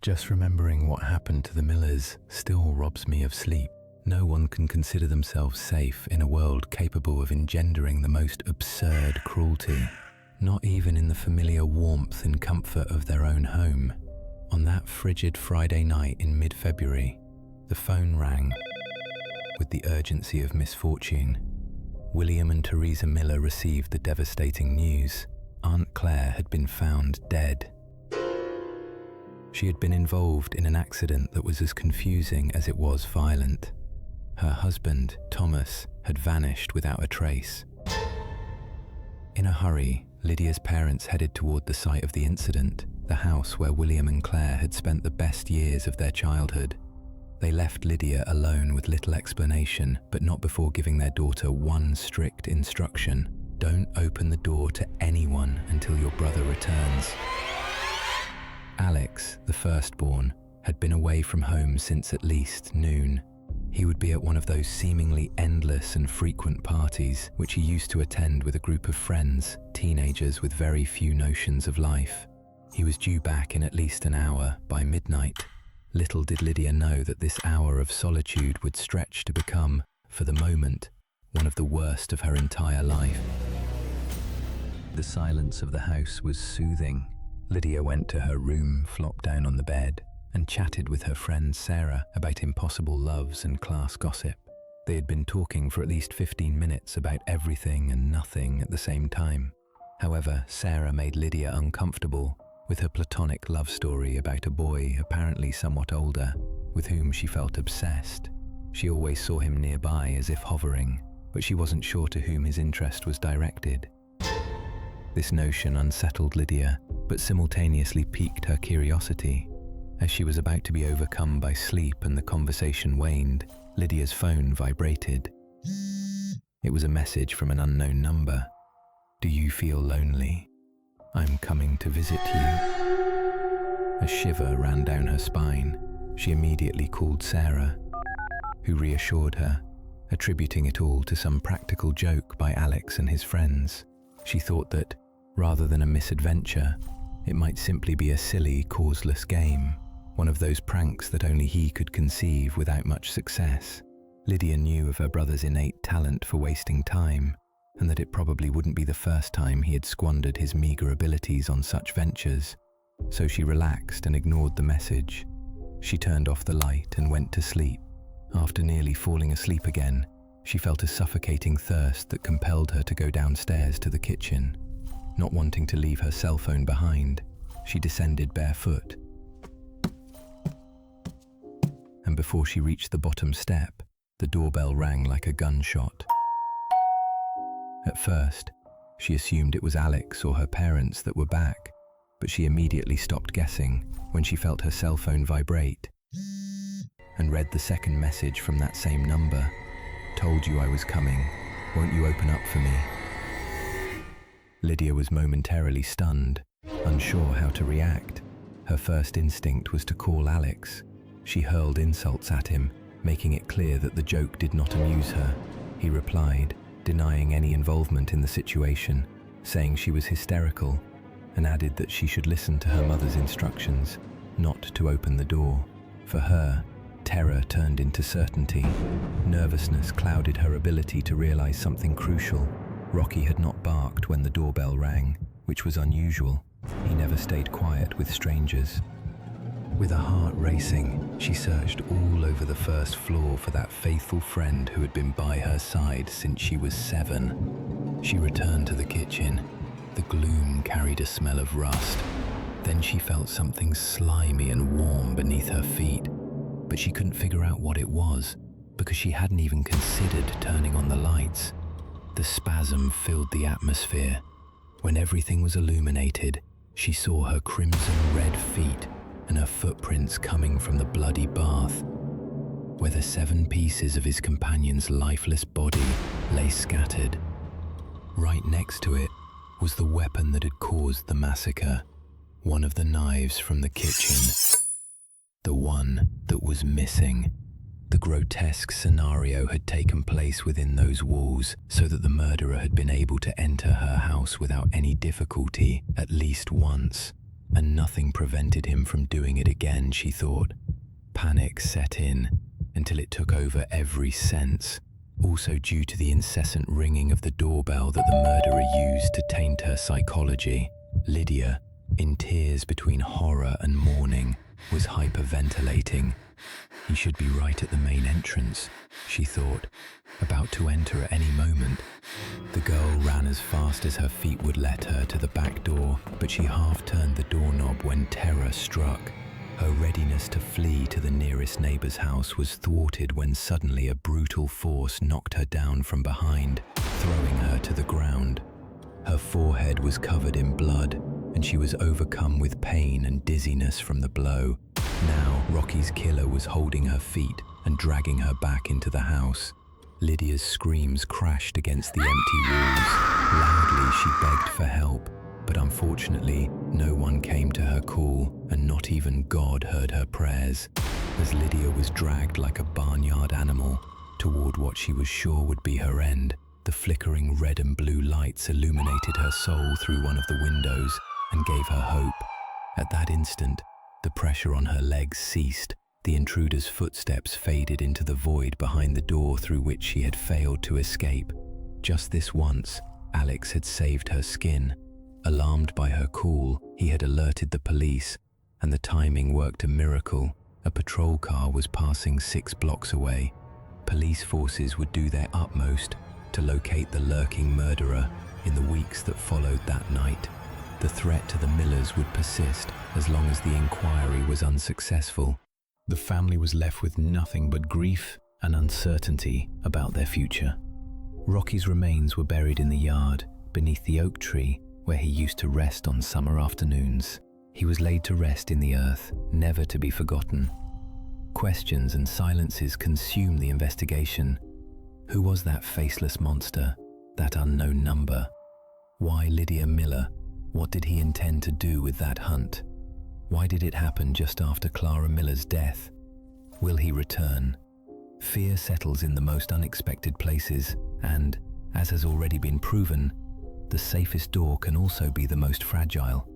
Just remembering what happened to the Millers still robs me of sleep. No one can consider themselves safe in a world capable of engendering the most absurd cruelty, not even in the familiar warmth and comfort of their own home. On that frigid Friday night in mid-February, the phone rang with the urgency of misfortune. William and Teresa Miller received the devastating news. Aunt Claire had been found dead. She had been involved in an accident that was as confusing as it was violent. Her husband, Thomas, had vanished without a trace. In a hurry, Lydia's parents headed toward the site of the incident, the house where William and Claire had spent the best years of their childhood. They left Lydia alone with little explanation, but not before giving their daughter one strict instruction: don't open the door to anyone until your brother returns. Alex, the firstborn, had been away from home since at least noon. He would be at one of those seemingly endless and frequent parties which he used to attend with a group of friends, teenagers with very few notions of life. He was due back in at least an hour, by midnight. Little did Lydia know that this hour of solitude would stretch to become, for the moment, one of the worst of her entire life. The silence of the house was soothing. Lydia went to her room, flopped down on the bed, and chatted with her friend Sarah about impossible loves and class gossip. They had been talking for at least 15 minutes about everything and nothing at the same time. However, Sarah made Lydia uncomfortable with her platonic love story about a boy, apparently somewhat older, with whom she felt obsessed. She always saw him nearby as if hovering, but she wasn't sure to whom his interest was directed. This notion unsettled Lydia, but simultaneously piqued her curiosity. As she was about to be overcome by sleep and the conversation waned, Lydia's phone vibrated. It was a message from an unknown number. "Do you feel lonely? I'm coming to visit you." A shiver ran down her spine. She immediately called Sarah, who reassured her, attributing it all to some practical joke by Alex and his friends. She thought that, rather than a misadventure, it might simply be a silly, causeless game, one of those pranks that only he could conceive without much success. Lydia knew of her brother's innate talent for wasting time, and that it probably wouldn't be the first time he had squandered his meager abilities on such ventures, so she relaxed and ignored the message. She turned off the light and went to sleep. After nearly falling asleep again, she felt a suffocating thirst that compelled her to go downstairs to the kitchen. Not wanting to leave her cell phone behind, she descended barefoot. And before she reached the bottom step, the doorbell rang like a gunshot. At first, she assumed it was Alex or her parents that were back, but she immediately stopped guessing when she felt her cell phone vibrate and read the second message from that same number. "Told you I was coming. Won't you open up for me?" Lydia was momentarily stunned, unsure how to react. Her first instinct was to call Alex. She hurled insults at him, making it clear that the joke did not amuse her. He replied, denying any involvement in the situation, saying she was hysterical, and added that she should listen to her mother's instructions, not to open the door. For her, terror turned into certainty. Nervousness clouded her ability to realize something crucial. Rocky had not barked when the doorbell rang, which was unusual. He never stayed quiet with strangers. With a heart racing, she searched all over the first floor for that faithful friend who had been by her side since she was 7. She returned to the kitchen. The gloom carried a smell of rust. Then she felt something slimy and warm beneath her feet, but she couldn't figure out what it was because she hadn't even considered turning on the lights. The spasm filled the atmosphere. When everything was illuminated, she saw her crimson red feet and her footprints coming from the bloody bath, where the 7 pieces of his companion's lifeless body lay scattered. Right next to it was the weapon that had caused the massacre, one of the knives from the kitchen, the one that was missing. The grotesque scenario had taken place within those walls, so that the murderer had been able to enter her house without any difficulty at least once. and nothing prevented him from doing it again, she thought. Panic set in until it took over every sense, also due to the incessant ringing of the doorbell that the murderer used to taint her psychology. Lydia, in tears between horror and mourning, was hyperventilating. He should be right at the main entrance, she thought, about to enter at any moment. The girl ran as fast as her feet would let her to the back door, but she half turned the doorknob when terror struck. Her readiness to flee to the nearest neighbor's house was thwarted when suddenly a brutal force knocked her down from behind, throwing her to the ground. Her forehead was covered in blood, and she was overcome with pain and dizziness from the blow. Now, Rocky's killer was holding her feet and dragging her back into the house. Lydia's screams crashed against the empty walls. Loudly, she begged for help, but unfortunately, no one came to her call, and not even God heard her prayers. As Lydia was dragged like a barnyard animal toward what she was sure would be her end, the flickering red and blue lights illuminated her soul through one of the windows and gave her hope. At that instant, the pressure on her legs ceased. The intruder's footsteps faded into the void behind the door through which she had failed to escape. Just this once, Alex had saved her skin. Alarmed by her call, he had alerted the police, and the timing worked a miracle. A patrol car was passing 6 blocks away. Police forces would do their utmost to locate the lurking murderer in the weeks that followed that night. The threat to the Millers would persist as long as the inquiry was unsuccessful. The family was left with nothing but grief and uncertainty about their future. Rocky's remains were buried in the yard, beneath the oak tree where he used to rest on summer afternoons. He was laid to rest in the earth, never to be forgotten. Questions and silences consumed the investigation. Who was that faceless monster, that unknown number? Why Lydia Miller? What did he intend to do with that hunt? Why did it happen just after Clara Miller's death? Will he return? Fear settles in the most unexpected places, and, as has already been proven, the safest door can also be the most fragile.